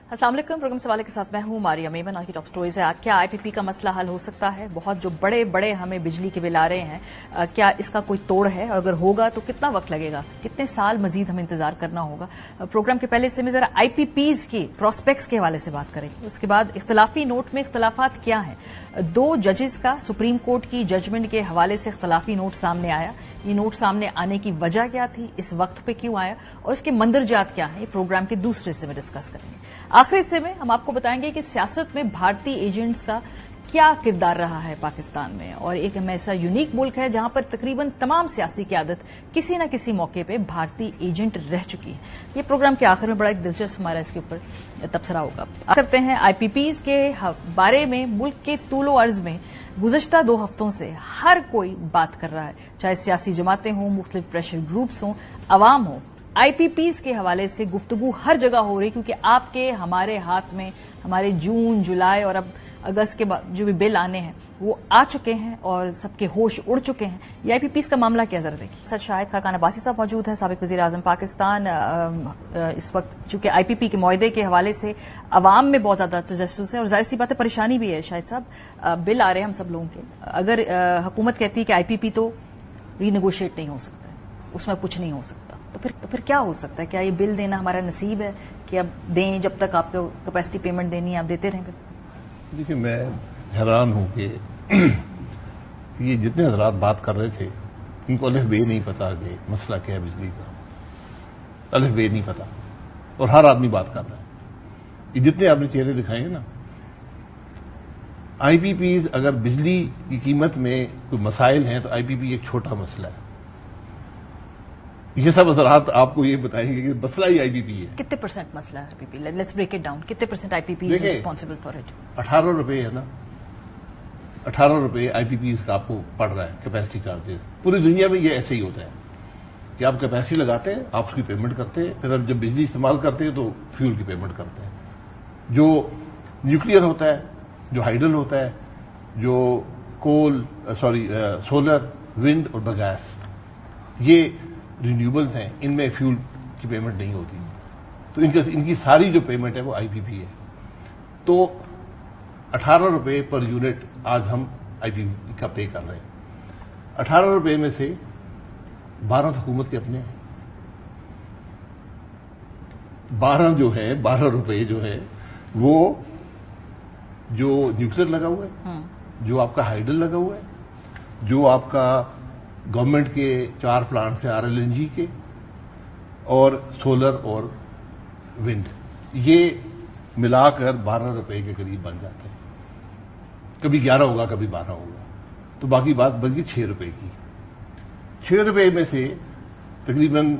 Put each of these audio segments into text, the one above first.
अस्सलाम वालेकुम। प्रोग्राम सवाल के साथ मैं हूं मारिया मेमन। आज की टॉप स्टोरीज है, क्या आईपीपी का मसला हल हो सकता है? बहुत जो बड़े बड़े हमें बिजली के बिल आ रहे हैं, क्या इसका कोई तोड़ है? अगर होगा तो कितना वक्त लगेगा, कितने साल मजीद हमें इंतजार करना होगा? प्रोग्राम के पहले से मैं जरा आईपीपीज की प्रोस्पेक्ट्स के हवाले से बात करेंगे। उसके बाद इख्तलाफी नोट में इख्तलाफात क्या हैं? 2 जजेस का सुप्रीम कोर्ट की जजमेंट के हवाले से इख्तलाफी नोट सामने आया। ये नोट सामने आने की वजह क्या थी, इस वक्त पे क्यों आया और इसके मंदरजात क्या हैं, ये प्रोग्राम के दूसरे हिस्से में डिस्कस करेंगे। आखिरी हिस्से में हम आपको बताएंगे कि सियासत में भारतीय एजेंट्स का क्या किरदार रहा है पाकिस्तान में, और एक हम ऐसा यूनिक मुल्क है जहां पर तकरीबन तमाम सियासी क़यादत किसी न किसी मौके पे भारतीय एजेंट रह चुकी है। ये प्रोग्राम के आखिर में बड़ा एक दिलचस्प हमारा इसके ऊपर तबसरा होगा। करते हैं आईपीपीज के बारे में। मुल्क के तूलो अर्ज में गुज़श्ता 2 हफ्तों से हर कोई बात कर रहा है, चाहे सियासी जमातें हों, मुख्तलिफ प्रेशर ग्रुप्स हों, अवाम हो। आईपीपीज के हवाले से गुफ्तगू हर जगह हो रही, क्योंकि आपके हमारे हाथ में हमारे जून, जुलाई और अब अगस्त के जो भी बिल आने हैं वो आ चुके हैं और सबके होश उड़ चुके हैं। ये आईपीपीज का मामला क्या, जरा देखिए। सर शाहिद खाकान अब्बासी साहब मौजूद हैं, साबिक वज़ीर आज़म पाकिस्तान। इस वक्त चूंकि आईपीपी के मुआहदे के हवाले से अवाम में बहुत ज्यादा तजस्सुस है और जाहिर सी बात है परेशानी भी है। शाहिद साहब, बिल आ रहे हैं हम सब लोगों के, अगर हुकूमत कहती है कि आईपीपी तो रीनेगोशिएट नहीं हो सकता है, उसमें कुछ नहीं हो सकता, तो फिर क्या हो सकता है? क्या ये बिल देना हमारा नसीब है कि अब दें, जब तक आपको कैपेसिटी पेमेंट देनी है आप देते रहेंगे? देखिए, मैं हैरान हूं कि ये जितने हजरात बात कर रहे थे, इनको अलिफ बे नहीं पता कि मसला क्या है बिजली का। अलिफ बे नहीं पता और हर आदमी बात कर रहा है। ये जितने आपने चेहरे दिखाए हैं ना, आईपीपीज अगर बिजली की कीमत में कोई मसाइल हैं तो आईपीपी एक छोटा मसला है। ये सब हजरात आपको ये बताएंगे कि मसला ही आईपीपी है। कितने परसेंट मसला है IPP? Let's break it down. कितने percent IPP is responsible for it? 18 रुपए है ना, 18 रुपए आईपीपीज का आपको पड़ रहा है कैपेसिटी चार्जेस। पूरी दुनिया में ये ऐसे ही होता है कि आप कैपेसिटी लगाते हैं, आप उसकी पेमेंट करते हैं, फिर जब बिजली इस्तेमाल करते हैं तो फ्यूल की पेमेंट करते हैं। जो न्यूक्लियर होता है, जो हाइडल होता है, जो सोलर, विंड और बायोगैस, ये रिन्यूएबल्स हैं, इनमें फ्यूल की पेमेंट नहीं होती, तो इनकी सारी जो पेमेंट है वो आईपीपी है। तो 18 रुपए पर यूनिट आज हम आईपीपी का पे कर रहे हैं। 18 रुपए में से 12 हुकूमत के अपने हैं। 12 जो है, 12 रुपए जो है वो जो न्यूक्लियर लगा हुआ है, जो आपका हाइडल लगा हुआ है, जो आपका गवर्नमेंट के 4 प्लांट्स हैं आरएलएनजी के, और सोलर और विंड, ये मिलाकर 12 रुपए के करीब बन जाते हैं। कभी 11 होगा, कभी 12 होगा, तो बाकी बात बन गई 6 रुपए की। 6 रुपए में से तकरीबन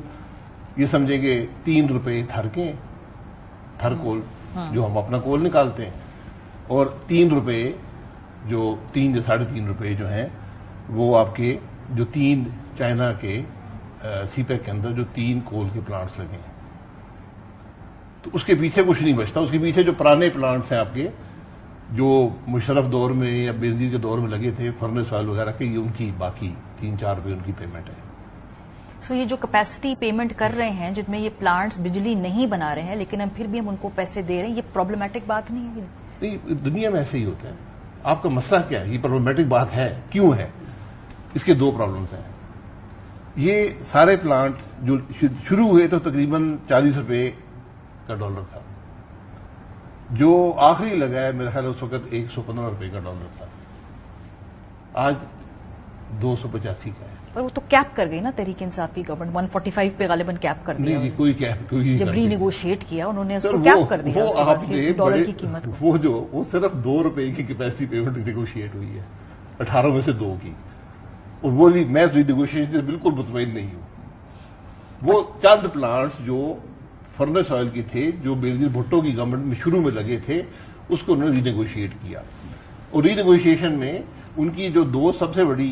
ये समझेंगे 3 रुपए थर कोल, जो हम अपना कोल निकालते हैं, और 3 रुपए जो 3-3.5 रुपए जो हैं वो आपके जो 3 चाइना के सीपेक के अंदर जो 3 कोल के प्लांट्स लगे हैं, तो उसके पीछे कुछ नहीं बचता। उसके पीछे जो पुराने प्लांट्स हैं आपके, जो मुशर्रफ दौर में या बेनजीर के दौर में लगे थे, फर्नेस ऑयल वगैरह के, ये उनकी बाकी 3-4 रुपए उनकी पेमेंट है। सो ये जो कैपेसिटी पेमेंट कर रहे हैं, जिनमें ये प्लांट्स बिजली नहीं बना रहे हैं लेकिन हम फिर भी हम उनको पैसे दे रहे हैं, ये प्रॉब्लमैटिक बात नहीं है? नहीं, दुनिया में ऐसे ही होता है। आपका मसला क्या है? ये प्रॉब्लमैटिक बात है, क्यों है? इसके 2 प्रॉब्लम्स हैं। ये सारे प्लांट जो शुरू हुए तो तकरीबन 40 रुपए का डॉलर था, जो आखिरी लगा है मेरे ख्याल उस वक्त 115 रुपए का डॉलर था, आज 285 का है। पर वो तो कैप कर गई ना तहरीक इंसाफ की गवर्नमेंट, 145 पे गालिबन कैप कर दिया। नहीं, कोई कैप जब रीनेगोशिएट किया उन्होंने उसको कैप कर दिया। वो आपने डॉलर की कीमत, वो सिर्फ 2 रुपए की कैपेसिटी पेमेंट नेगोशिएट हुई है, 18 में से 2 की, और वो मैं रीनेगोशिएशन से बिल्कुल मुतमईन नहीं हूं। वो चंद प्लांट्स जो फर्नेस ऑयल की थे, जो बेनजीर भुट्टो की गवर्नमेंट में शुरू में लगे थे, उसको उन्होंने रीनेगोशिएट किया, और रीनेगोशिएशन में उनकी जो 2 सबसे बड़ी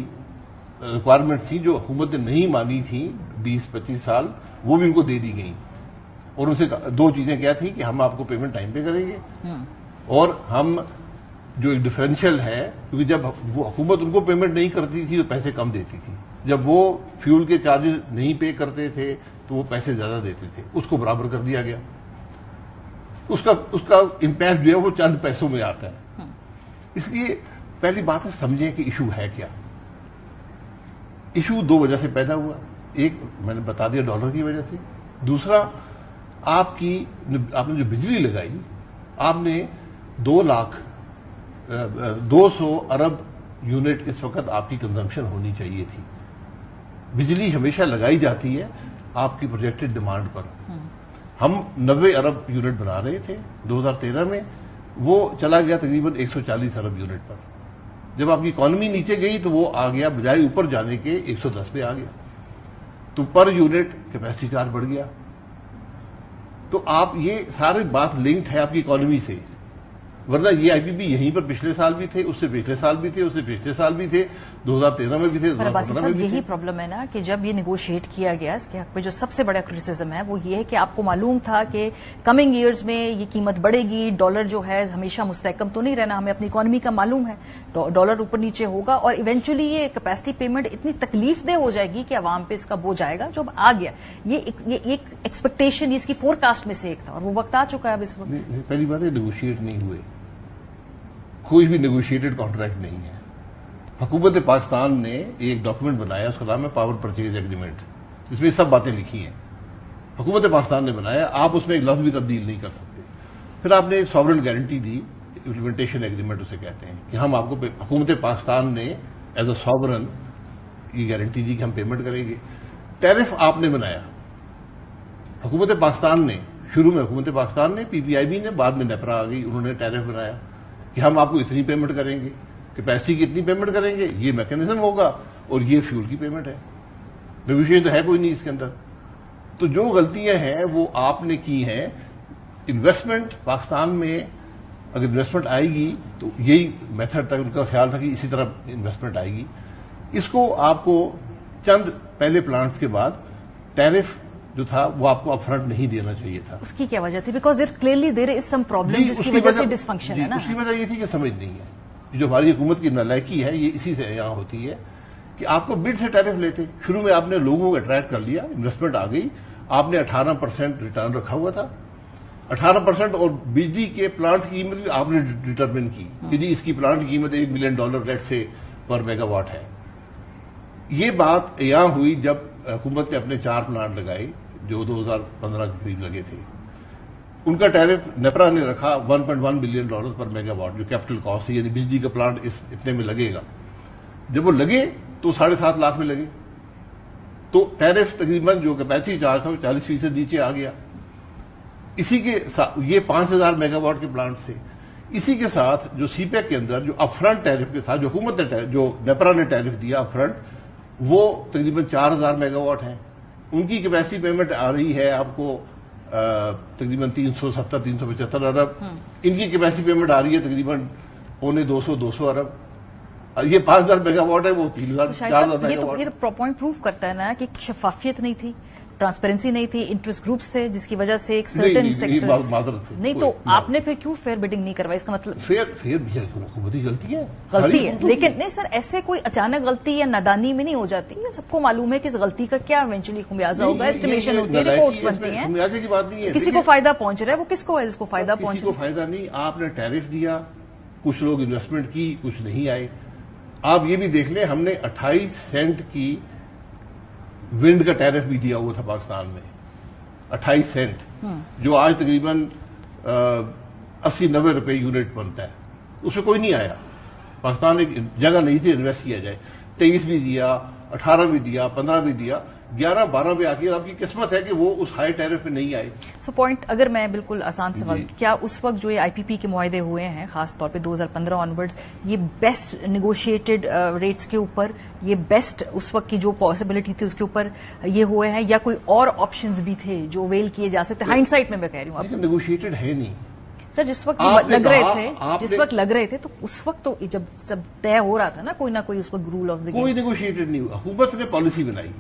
रिक्वायरमेंट थी, जो हुकूमत ने नहीं मानी थी 20-25 साल, वो भी उनको दे दी गई। और उनसे 2 चीजें क्या थी कि हम आपको पेमेंट टाइम पे करेंगे, और हम जो एक डिफरेंशियल है, क्योंकि जब वो हुकूमत उनको पेमेंट नहीं करती थी तो पैसे कम देती थी, जब वो फ्यूल के चार्जेस नहीं पे करते थे तो वो पैसे ज्यादा देते थे, उसको बराबर कर दिया गया। اس کا امپیکٹ جو ہے وہ چند پیسوں میں آتا ہے. اس لیے پہلی بات ہے سمجھیں کہ ایشو ہے کیا. ایشو دو وجہ سے پیدا ہوا. ایک میں نے بتا دیا ڈالر کی وجہ سے. دوسرا آپ نے جو بجلی لگائی آپ نے 200 ارب یونٹ اس وقت آپ کی کنزمپشن ہونی چاہیے تھی. بجلی ہمیشہ لگائی جاتی ہے آپ کی پروجیکٹڈ ڈیمانڈ پر. ہم 90 ارب یونٹ بنا رہے تھے 2013 میں, وہ چلا گیا تقریباً 140 ارب یونٹ پر. جب آپ کی اکانومی نیچے گئی تو وہ آ گیا بجائے اوپر جانے کے 110 پہ آ گیا. تو پر یونٹ کیپیسٹی چارج بڑھ گیا. تو آپ یہ ساری بات لنکڈ ہے آپ کی اکانومی سے, ورنہ یہ آئی پی پی یہیں پر پچھلے سال بھی تھے, اس سے پچھلے سال بھی تھے, اس سے پچھلے سال بھی تھے, 2013 میں بھی تھے, 2015 میں بھی تھے. یہی پرابلم ہے نا کہ جب یہ نیگوشیٹ کیا گیا اس کے حق پہ جو سب سے بڑا کرٹیسزم ہے وہ یہ ہے کہ آپ کو معلوم تھا کہ کمنگ ایئرز میں یہ قیمت بڑھے گی, ڈالر جو ہے ہمیشہ مستحکم تو نہیں رہنا, ہمیں اپنی اکانومی کا معلوم ہے, ڈالر اوپر نیچے ہوگا اور ایونچولی یہ کیپیسٹی پیمنٹ اتنی تکلیف دہ ہو جائے گی کہ عوام پہ اس کا بوجھ آئے گا. جو اب آ گیا یہ ایک ایکسپیکٹیشن اس کی فور کاسٹ میں سے ایک تھا اور وہ وقت آ چکا ہے اب اس وقت. پہلی بات ہے نیگوشیٹ نہیں ہوئے, کوئی بھی نیگوشیٹڈ کانٹریکٹ نہیں ہے. حکومت پاکستان نے ایک ڈاکومنٹ بنایا, اس کا نام ہے پاور پرچیز ایگریمنٹ, جس میں سب باتیں لکھی ہیں. حکومت پاکستان نے بنایا, آپ اس میں ایک لفظ بھی تبدیل نہیں کر سکتے. پھر آپ نے ایک ساورن گارنٹی دی, امپلیمنٹیشن ایگریمنٹ اسے کہتے ہیں, کہ ہم آپ کو حکومت پاکستان نے ایز اے ساورن یہ گارنٹی دی کہ ہم پیمنٹ کریں گے. ٹیرف آپ نے بنایا, حکومت پاکستان نے, شروع میں حکومت پاکستان نے, پی پی آئی بی نے, بعد میں نیپرا آ گئی, انہوں نے ٹیرف بنایا کہ ہم آپ کو اتنی پیمنٹ کریں گے, کیپیسٹی کی اتنی پیمنٹ کریں گے, یہ میکینزم ہوگا اور یہ فیول کی پیمنٹ ہے. نیگوشیشن تو ہے کوئی نہیں اس کے اندر. تو جو غلطیاں ہیں وہ آپ نے کی ہیں. انویسٹمنٹ پاکستان میں اگر انویسٹمنٹ آئے گی تو یہی میتھڈ تک ان کا خیال تھا کہ اسی طرح انویسٹمنٹ آئے گی. اس کو آپ کو چند پہلے پلانٹس کے بعد ٹیرف جو تھا وہ آپ کو اپ فرنٹ نہیں دینا چاہیے تھا. اس کی کیا وجہ تھی؟ Because it clearly there is some problem جس کی وجہ سے ڈسفنکشن ہے نا. اس کی وجہ یہ تھی کہ سمجھ نہیں ہے. جو ہماری حکومت کی نالائکی ہے یہ اسی سے یہاں ہوتی ہے کہ آپ کو بڈ سے ٹیرف لیتے. شروع میں آپ نے لوگوں کو اٹریکٹ کر لیا, انویسٹمنٹ آ گئی, آپ نے 18% ریٹرن رکھا ہوا تھا, 18%, اور بجلی کے پلانٹ کی قیمت بھی آپ نے ڈٹرمن کی کہ جی اس کی پلانٹ کی قیمت $1 ملین لیٹ سے پر میگا واٹ ہے. یہ بات یہاں ہوئی جب حکومت نے اپنے 4 پلانٹ لگائے جو 2015 کے قریب لگے تھے. ان کا ٹیرف نیپرا نے رکھا $1.1 بلین پر میگا واٹ, جو کیپٹل کاسٹ ہے, یعنی بجلی کا پلانٹ اتنے میں لگے گا. جب وہ لگے تو 7.5 لاکھ میں لگے, تو ٹیرف تقریباً جو کیپیسٹی چارج تھا وہ 40% نیچے آ گیا. اسی کے ساتھ یہ 5000 میگا واٹ کے پلانٹ سے, اسی کے ساتھ جو سی پیک کے اندر جو اپ فرنٹ ٹیرف کے ساتھ جو حکومت نے جو نیپرا نے ٹیرف دیا اپ فرنٹ, وہ تقریباً 4000 میگا واٹ ہیں. ان کی کیپیسٹی پیمنٹ آ رہی ہے آپ کو تقریباً 370-375 ارب. ان کی کیپیسٹی پیمنٹ آ رہی ہے تقریباً 200 ارب. یہ 5000 میگا واٹ ہے, وہ 4,000 میگا واٹ. یہ تو پوائنٹ پروف کرتا ہے نا کہ شفافیت نہیں تھی, ٹرانسپیرنسی نہیں تھی, انٹرسٹ گروپس تھے جس کی وجہ سے ایک سرٹن سیکٹر نہیں. تو آپ نے پھر کیوں فیئر بڈنگ نہیں کروائی؟ اس کا مطلب فیئر حکومتی غلطی ہے لیکن نہیں سر, ایسے کوئی اچانک غلطی یا نادانی میں نہیں ہو جاتی. سب کو معلوم ہے کہ اس غلطی کا کیا ایونچولی خمیازہ ہوگا, اسٹیمیشن ہوتی ہے, رپورٹس بنتی ہیں. خمیازے کی بات نہیں ہے, کسی کو فائدہ پہنچ رہا ہے, وہ کس کو ہے جس کو فائدہ پہنچ رہا ہے؟ کسی کو فائدہ نہیں. آپ نے ٹیرف دیا, کچھ لوگ انویسٹمنٹ کی, کچھ نہیں آئے. آپ یہ بھی دیکھ لیں, ہم نے 28 سینٹ کی ونڈ کا ٹیرف بھی دیا ہوا تھا پاکستان میں, 28 سینٹ, جو آج تقریباً 80-90 روپے یونٹ بنتا ہے. اس میں کوئی نہیں آیا. پاکستان ایک جگہ نہیں تھی انویسٹ کیا جائے. 23 بھی دیا, 18 بھی دیا, 15 بھی دیا, 11-12 پہ آ کے آپ کی قسمت ہے کہ وہ اس ہائی ٹیرف پہ نہیں آئے. سو پوائنٹ اگر میں بالکل آسان سوال, کیا اس وقت جو یہ آئی پی پی کے معاہدے ہوئے ہیں خاص طور پہ 2015 آنورڈز, یہ بیسٹ نیگوشیٹڈ ریٹس کے اوپر, یہ بیسٹ اس وقت کی جو پاسبلٹی تھی اس کے اوپر یہ ہوئے ہیں, یا کوئی اور آپشنز بھی تھے جو ویل کیے جا سکتے؟ ہائنڈ سائٹ میں کہہ رہی ہوں. لیکن نیگوشیٹڈ ہے نہیں سر. جس وقت لگ رہے تھے تو اس وقت تو جب سب طے ہو رہا تھا نا, کوئی نہ کوئی اس وقت رول آف دا گیم. کوئی نیگوشیٹڈ نہیں. حکومت نے پالیسی بنائی,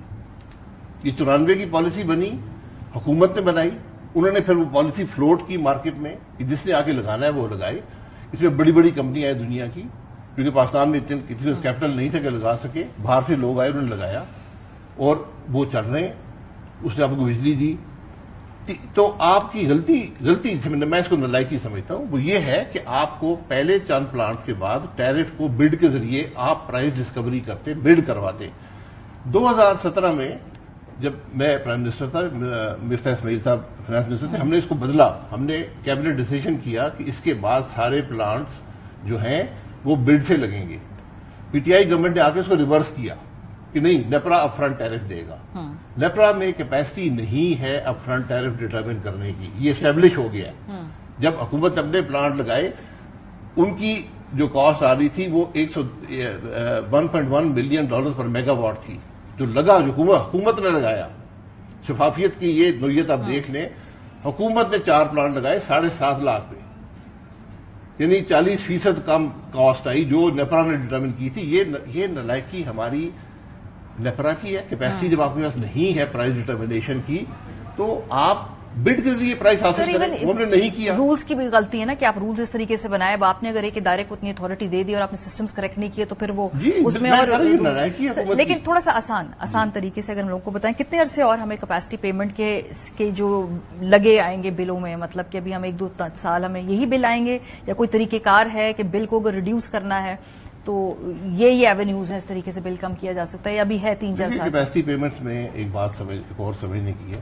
یہ 94 کی پالیسی بنی, حکومت نے بنائی. انہوں نے پھر وہ پالیسی فلوٹ کی مارکیٹ میں, جس نے آگے لگانا ہے وہ لگائے. اس میں بڑی بڑی کمپنیاں ہیں دنیا کی, کیونکہ پاکستان میں کسی کو کیپٹل نہیں تھا کہ لگا سکے. باہر سے لوگ آئے, انہوں نے لگایا اور وہ چل رہے ہیں. اس نے آپ کو بجلی دی, تو آپ کی غلطی میں اس کو نالائکی سمجھتا ہوں، وہ یہ ہے کہ آپ کو پہلے چند پلانٹس کے بعد ٹیرف کو بڈ کے ذریعے آپ پرائز ڈسکوری کرتے، بڈ کرواتے۔ 2017 میں جب میں پرائم منسٹر تھا، مفتاح اسماعیل صاحب فائنانس منسٹر تھے، ہم نے اس کو بدلا، ہم نے کیبنٹ ڈیسیژن کیا کہ اس کے بعد سارے پلانٹس جو ہیں وہ بڈ سے لگیں گے۔ پی ٹی آئی گورنمنٹ نے آ کے اس کو ریورس کیا کہ نہیں، نیپرا اپ فرنٹ ٹیرف دے گا۔ نیپرا میں کیپیسٹی نہیں ہے اپ فرنٹ ٹیرف ڈیٹرمن کرنے کی، یہ اسٹیبلش ہو گیا ہے۔ جب حکومت نے اپنے پلانٹ لگائے، ان کی جو کاسٹ آ رہی تھی وہ 1.1 million dollar per mega what تھی، جو لگا، جو حکومت نے لگایا۔ شفافیت کی یہ نوعیت آپ دیکھ لیں، حکومت نے 4 پلانٹ لگائے 7.5 لاکھ پہ، یعنی 40% کم کاسٹ آئی جو نیپرا نے ڈیٹرمن کی تھی۔ یہ نالائکی ہماری نیپرا کی ہے۔ کیپیسٹی جب آپ کے پاس نہیں ہے پرائز ڈیٹرمنیشن کی، تو آپ بڈ کے ذریعے پرائز حاصل کریں، وہ ہم نے نہیں کیا۔ رولز کی بھی غلطی ہے نا کہ آپ رولز اس طریقے سے بنائے، اب آپ نے اگر ایک ادارے کو اتنی اتھارٹی دے دی اور آپ نے سسٹمز کریکٹ نہیں کیے تو پھر وہ اس میں اور، لیکن تھوڑا سا آسان طریقے سے اگر ہم لوگوں کو بتائیں کتنے عرصے اور ہمیں کیپیسٹی پیمنٹ کے جو لگے آئیں گے بلوں میں، مطلب کہ ابھی ہم 1-2 سال ہمیں یہی بل آئیں گے، یا کوئی طریقہ کار ہے کہ بل کو اگر ریڈیوس کرنا ہے تو یہ ایونیوز ہیں، اس طریقے سے بل کم کیا جا سکتا ہے، یا ابھی ہے 3-4 سال؟ کیپیسٹی پیمنٹس میں ایک اور سمجھنے کی ہے،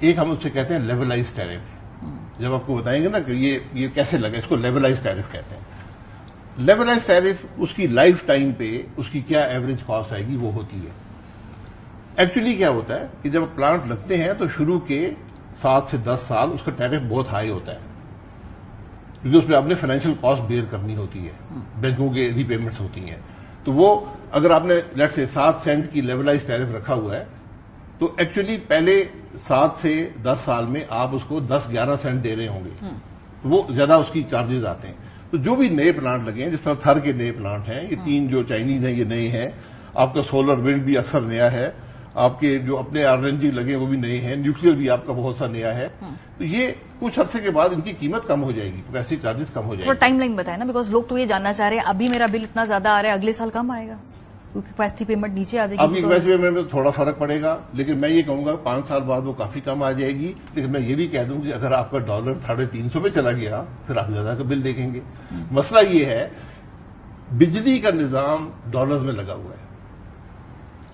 ایک ہم اس سے کہتے ہیں لیولائز ٹیرف۔ جب آپ کو بتائیں گے نا کہ یہ کیسے لگا، اس کو لیولائز ٹیرف کہتے ہیں۔ لیولائز ٹیرف اس کی لائف ٹائم پہ اس کی کیا ایوریج کاسٹ آئے گی وہ ہوتی ہے۔ ایکچولی کیا ہوتا ہے کہ جب پلانٹ لگتے ہیں تو شروع کے 7 سے 10 سال اس کا ٹیرف بہت ہائی ہوتا ہے، کیونکہ اس میں آپ نے فائنینشیل کاسٹ بیئر کرنی ہوتی ہے، بینکوں کے ری پیمنٹس ہوتی ہیں۔ تو وہ اگر آپ نے لیٹ سے 7 سینٹ کی لیولائز ٹیرف رکھا ہوا ہے، تو ایکچولی پہلے 7 سے 10 سال میں آپ اس کو 10-11 سینٹ دے رہے ہوں گے، تو وہ زیادہ اس کی چارجز آتے ہیں۔ تو جو بھی نئے پلانٹ لگے ہیں، جس طرح تھر کے نئے پلانٹ ہیں، یہ 3 جو چائنیز ہیں یہ نئے ہیں، آپ کا سولر ونڈ بھی اکثر نیا ہے، آپ کے جو اپنے RNG لگے وہ بھی نئے ہیں، نیوکلیر بھی آپ کا بہت سا نیا ہے، تو یہ کچھ عرصے کے بعد ان کی قیمت کم ہو جائے گی، کیپیسٹی چارجز کم ہو جائے گی۔ ٹائم لائن بتائیں نا، بیکاز لوگ تو یہ جاننا چاہ رہے ہیں ابھی میرا بل اتنا زیادہ آ رہا ہے، اگلے سال کم آئے گا کیونکہ کیپیسٹی پیمنٹ نیچے آ جائے گی؟ ابھی کیپیسٹی پیمنٹ میں تھوڑا فرق پڑے گا، لیکن میں یہ کہوں گا 5 سال بعد وہ کافی کم آ جائے گی۔ لیکن میں یہ بھی کہہ دوں کہ اگر آپ کا ڈالر 350 پہ چلا گیا پھر آپ زیادہ کا بل دیکھیں گے۔ مسئلہ یہ ہے بجلی کا نظام ڈالرز میں لگا ہوا ہے،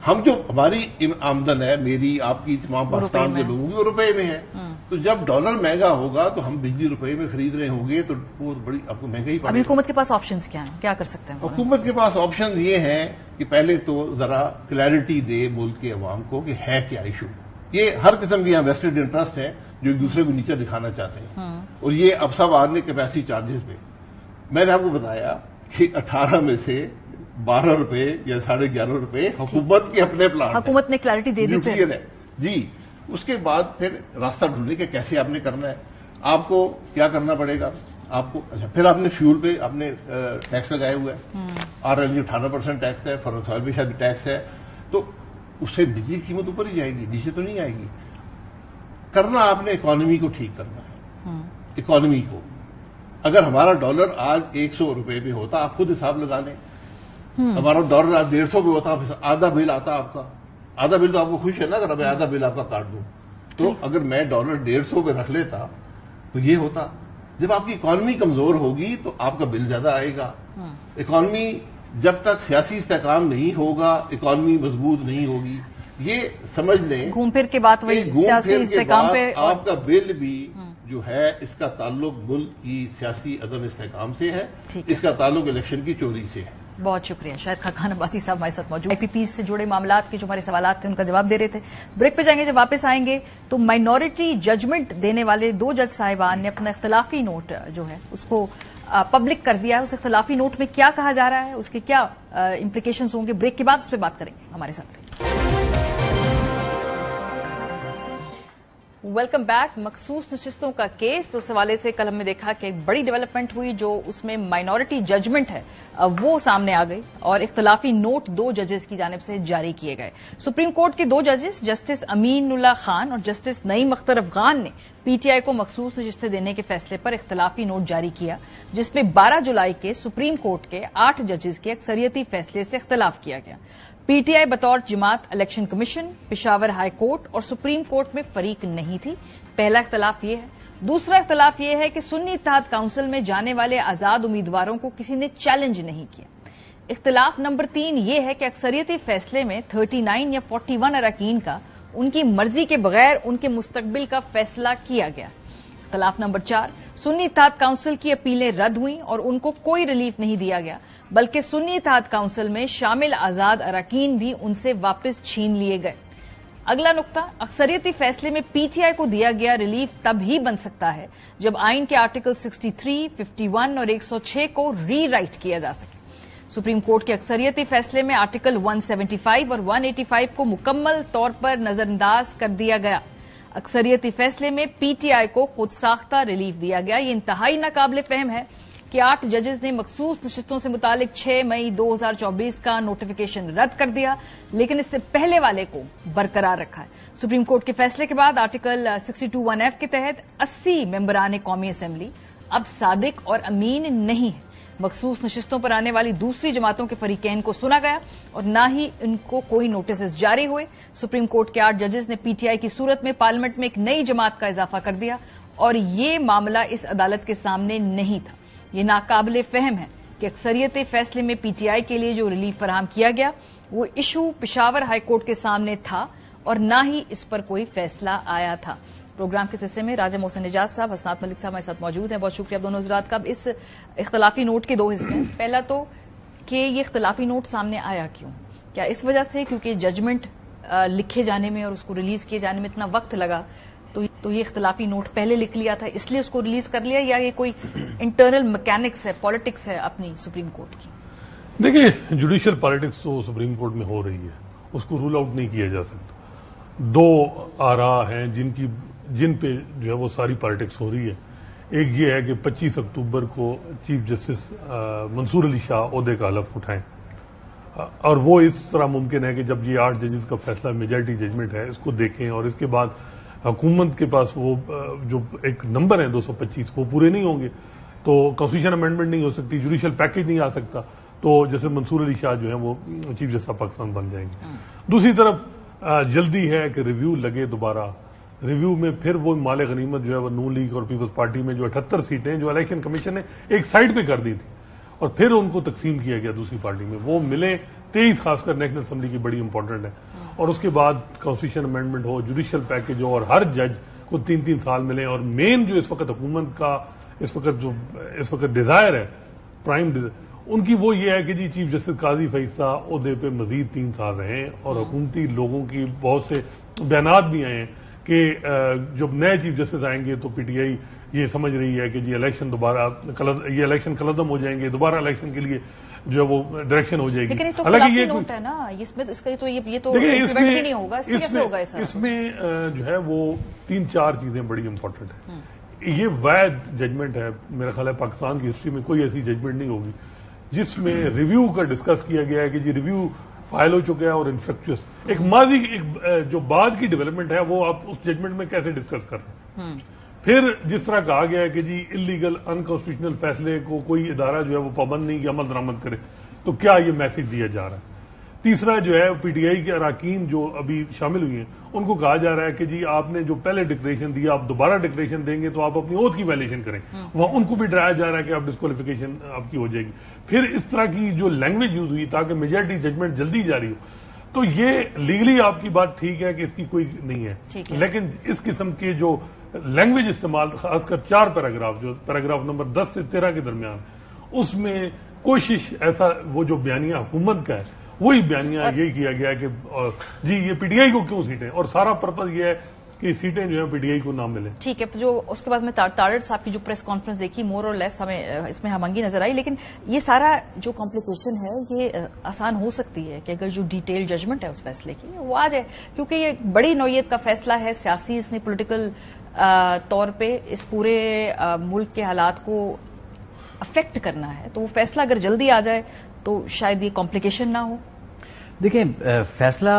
ہم جو ہماری آمدن ہے، میری آپ کی تمام پاکستان کے لوگوں کی، وہ روپے میں ہے۔ تو جب ڈالر مہنگا ہوگا تو ہم بجلی روپے میں خرید رہے ہوں گے، تو وہ بڑی آپ کو مہنگائی پڑے گی۔ ابھی حکومت کے پاس آپشنز کیا ہیں، کیا کر سکتے ہیں؟ حکومت کے پاس آپشنز یہ ہیں کہ پہلے تو ذرا کلیئرٹی دے ملک کے عوام کو کہ ہے کیا ایشو۔ یہ ہر قسم کے یہاں ویسٹڈ انٹرسٹ ہیں جو ایک دوسرے کو نیچے دکھانا چاہتے ہیں، اور یہ اب سب آنے کیپیسٹی چارجز پہ۔ میں نے آپ کو بتایا کہ 18 میں سے 12 روپے یا 11.5 روپے حکومت کے اپنے پلانٹ، حکومت نے کلیئرٹی دے دی نیوکلیر ہے جی۔ اس کے بعد پھر راستہ ڈھونڈنے کے کیسے آپ نے کرنا ہے، آپ کو کیا کرنا پڑے گا، آپ کو اچھا پھر آپ نے فیول پہ آپ نے ٹیکس لگایا ہوا ہے، RLG 18% ٹیکس ہے، فرنس آئل پہ شاید ٹیکس ہے، تو اس سے بجلی کی قیمت اوپر ہی جائے گی، نیچے تو نہیں آئے گی۔ کرنا آپ نے اکانومی کو ٹھیک کرنا ہے، اکانومی کو۔ اگر ہمارا ڈالر آج 100 روپے پہ ہوتا، آپ خود حساب لگا لیں، ہمارا ڈالر آج 150 پہ ہوتا، آدھا بل آتا آپ کا، آدھا بل تو آپ کو خوش ہے نا اگر میں آدھا بل آپ کا کاٹ دوں، تو اگر میں ڈالر 150 پہ رکھ لیتا تو یہ ہوتا۔ جب آپ کی اکانومی کمزور ہوگی تو آپ کا بل زیادہ آئے گا۔ اکانومی جب تک سیاسی استحکام نہیں ہوگا، اکانومی مضبوط نہیں ہوگی۔ یہ سمجھ لیں گھوم پھر کے بعد وہی سیاسی استحکام پہ آپ کا بل بھی جو ہے اس کا تعلق ملک کی سیاسی عدم استحکام سے ہے، اس کا تعلق الیکشن کی چوری سے ہے۔ بہت شکریہ۔ شاہد خاقان عباسی صاحب ہمارے ساتھ موجود، IPP سے جڑے معاملات کے جو ہمارے سوالات تھے ان کا جواب دے رہے تھے۔ بریک پہ جائیں گے، جب واپس آئیں گے تو مائنورٹی ججمنٹ دینے والے 2 جج صاحبان نے اپنا اختلافی نوٹ جو ہے اس کو پبلک کر دیا ہے۔ اس اختلافی نوٹ میں کیا کہا جا رہا ہے، اس کے کیا امپلیکیشنز ہوں گے، بریک کے بعد اس پہ بات کریں گے، ہمارے ساتھ رہیں۔ Welcome back. مخصوص نشستوں کا کیس، اس حوالے سے کل ہم نے دیکھا کہ ایک بڑی ڈیولپمنٹ ہوئی جو اس میں مائنورٹی ججمنٹ ہے وہ سامنے آ گئی، اور اختلافی نوٹ 2 ججز کی جانب سے جاری کیے گئے۔ سپریم کورٹ کے 2 ججز جسٹس امین اللہ خان اور جسٹس نعیم اختر افغان نے PTI کو مخصوص نشستیں دینے کے فیصلے پر اختلافی نوٹ جاری کیا، جس میں 12 جولائی کے سپریم کورٹ کے 8 ججز کے اکثریتی فیصلے سے اختلاف کیا گیا۔ PTI बतौर जमात election commission, Peshawar high court और सुप्रीम कोर्ट में फरीक नहीं थी। पहला इख्तलाफ ये है। दूसरा इख्तलाफ ये है कि सुन्नी इत्तेहाद काउंसिल में जाने वाले आजाद उम्मीदवारों को किसी ने चैलेंज नहीं किया। इख्तलाफ नंबर 3 ये है कि अक्सरियती फैसले में 39 या 41 अरकान का उनकी मर्जी के बगैर उनके मुस्तकबिल का फैसला किया गया। इख्तलाफ नंबर 4, सुन्नी इत्तेहाद काउंसिल की अपीलें रद्द हुई और उनको कोई रिलीफ नहीं दिया गया, बल्कि सुन्नी इत्तेहाद काउंसिल में शामिल आजाद अरकान भी उनसे वापस छीन लिए गए। अगला नुक्ता, अक्सरियती फैसले में PTI को दिया गया रिलीफ तब ही बन सकता है जब आइन के आर्टिकल 63, 51 और 106 को रीराइट किया जा सके। सुप्रीम कोर्ट के अक्सरियती फैसले में आर्टिकल 175 और 185 को मुकम्मल तौर पर नजरअंदाज कर दिया गया। अक्सरियती फैसले में PTI को खुद साख्ता रिलीफ दिया गया। ये इंतहाई नाकाबिले फहम है कि 8 जजेस ने मखसूस नशिस्तों से मुतालिक 6 मई 2024 का नोटिफिकेशन रद्द कर दिया, लेकिन इससे पहले वाले को बरकरार रखा है। सुप्रीम कोर्ट के फैसले के बाद आर्टिकल 62(1)(f) के तहत 80 मेंबरान कौमी असम्बली अब सादिक और अमीन नहीं है। मखसूस नशिस्तों पर आने वाली दूसरी जमातों के फरीकैन को सुना गया और न ही इनको कोई नोटिस जारी हुए। सुप्रीम कोर्ट के 8 जजेस ने PTI की सूरत में पार्लियामेंट में एक नई जमात का इजाफा कर दिया और ये मामला इस अदालत के सामने नहीं था। ये नाकाबिले फहम है कि अक्सरियत फैसले में PTI के लिए जो रिलीफ फराहम किया गया वो इशू पिशावर हाई कोर्ट के सामने था और न ही इस पर कोई फैसला आया था। प्रोग्राम के हिस्से में राजा मोहसिन निजात साहब, हसनात मलिक साहब हमारे साथ मौजूद हैं। बहुत शुक्रिया आप दोनों हजरात का। अब इस इख्तलाफी नोट के 2 हिस्से हैं। पहला तो कि ये इख्तलाफी नोट सामने आया क्यों? क्या इस वजह से क्योंकि जजमेंट लिखे जाने में और उसको रिलीज किए जाने में इतना वक्त लगा तो ये इख्तलाफी नोट पहले लिख लिया था इसलिए उसको रिलीज कर लिया, या ये कोई इंटरनल मैकेनिक्स है, पॉलिटिक्स है अपनी सुप्रीम कोर्ट की? देखिए, जुडिशियल पॉलिटिक्स तो सुप्रीम कोर्ट में हो रही है, उसको रूल आउट नहीं किया जा सकता। 2 आरा हैं जिन पे जो है वो सारी पॉलिटिक्स हो रही है। एक ये है कि 25 अक्टूबर को चीफ जस्टिस मंसूर अली शाह ओहदे का हलफ उठाएं, और वो इस तरह मुमकिन है कि जब ये 8 जजेस का फैसला मेजॉरिटी जजमेंट है इसको देखें और इसके बाद हुकूमत के पास वो जो एक नंबर है 225 वो पूरे नहीं होंगे तो कॉन्स्टिट्यूशन अमेंडमेंट नहीं हो सकती, जुडिशियल पैकेज नहीं आ सकता, तो जैसे मंसूर अली शाह जो है वो चीफ जस्टिस पाकिस्तान बन जाएंगे। दूसरी तरफ जल्दी है कि रिव्यू लगे दोबारा, रिव्यू में फिर वो माले गनीमत जो है वो नून लीग और पीपल्स पार्टी में जो 78 सीटें जो इलेक्शन कमीशन ने एक साइड पे कर दी थी और फिर उनको तकसीम किया गया दूसरी पार्टी में, वो मिले 23 खासकर नेशनल असेंबली की बड़ी इंपॉर्टेंट है, और उसके बाद कॉन्स्टिट्यूशन अमेंडमेंट हो, जुडिशियल पैकेज हो और हर जज को 3-3 साल मिले। और मेन जो इस वक्त हुकूमत का इस वक्त डिजायर है प्राइम उनकी वो ये है कि जी चीफ जस्टिस काजी फैसा ओहदे पे मजीद 3 साल रहें, और हुकूमती लोगों की बहुत से बयानात भी आए हैं कि जब नए चीफ जस्टिस आएंगे तो PTI ये समझ रही है कि जी इलेक्शन दोबारा ये इलेक्शन कलदम हो जाएंगे, दोबारा इलेक्शन के लिए जो है वो डायरेक्शन हो जाएगी। लेकिन तो हालांकि ये नोट है ना, इसमें इसका तो ये तो इम्प्लीमेंट भी नहीं होगा, इससे कैसे होगा? इसमें जो है वो 3-4 चीजें बड़ी इंपॉर्टेंट है। ये वैध जजमेंट है, मेरा ख्याल है पाकिस्तान की हिस्ट्री में कोई ऐसी जजमेंट नहीं होगी जिसमें रिव्यू का डिस्कस किया गया है कि जी रिव्यू फाइल हो चुका है और इन्फ्रक्चुअस एक माजी जो बाद की डेवलपमेंट है वो आप उस जजमेंट में कैसे डिस्कस कर रहे हैं। फिर जिस तरह कहा गया है कि जी इलीगल अनकॉन्स्टिट्यूशनल फैसले को कोई इदारा जो है वो पाबंद नहीं कि अमल दरामद करे, तो क्या ये मैसेज दिया जा रहा है। तीसरा जो है PTI के अरकान जो अभी शामिल हुई हैं उनको कहा जा रहा है कि जी आपने जो पहले डिक्लेरेशन दिया आप दोबारा डिक्लेरेशन देंगे तो आप अपनी ओथ की वायलेशन करें, वहां उनको भी डराया जा रहा है कि आप डिस्क्वालिफिकेशन आपकी हो जाएगी। फिर इस तरह की जो लैंग्वेज यूज हुई ताकि मेजॉरिटी जजमेंट जल्दी जारी हो, तो ये लीगली आपकी बात ठीक है कि इसकी कोई नहीं है, लेकिन इस किस्म के जो लैंग्वेज इस्तेमाल खासकर 4 पैराग्राफ जो पैराग्राफ नंबर 10 से 13 के दरमियान उसमें कोशिश ऐसा वो जो बयानिया हुकूमत का है वही बयानिया यही किया गया है कि जी ये PTI को क्यों सीटें, और सारा पर्पज ये है कि सीटें जो है PTI को ना मिले। ठीक है, जो उसके बाद में तारड़ साहब की जो प्रेस कॉन्फ्रेंस देखी मोर और लेस हमें इसमें हमंगी नजर आई, लेकिन ये सारा जो कॉम्प्लिकेशन है ये आसान हो सकती है कि अगर जो डिटेल जजमेंट है उस फैसले की वो आ जाए, क्योंकि ये बड़ी नौयत का फैसला है, सियासी इसने पोलिटिकल तौर पे इस पूरे मुल्क के हालात को अफेक्ट करना है, तो वो फैसला अगर जल्दी आ जाए तो शायद ये कॉम्प्लिकेशन ना हो। देखिए, फैसला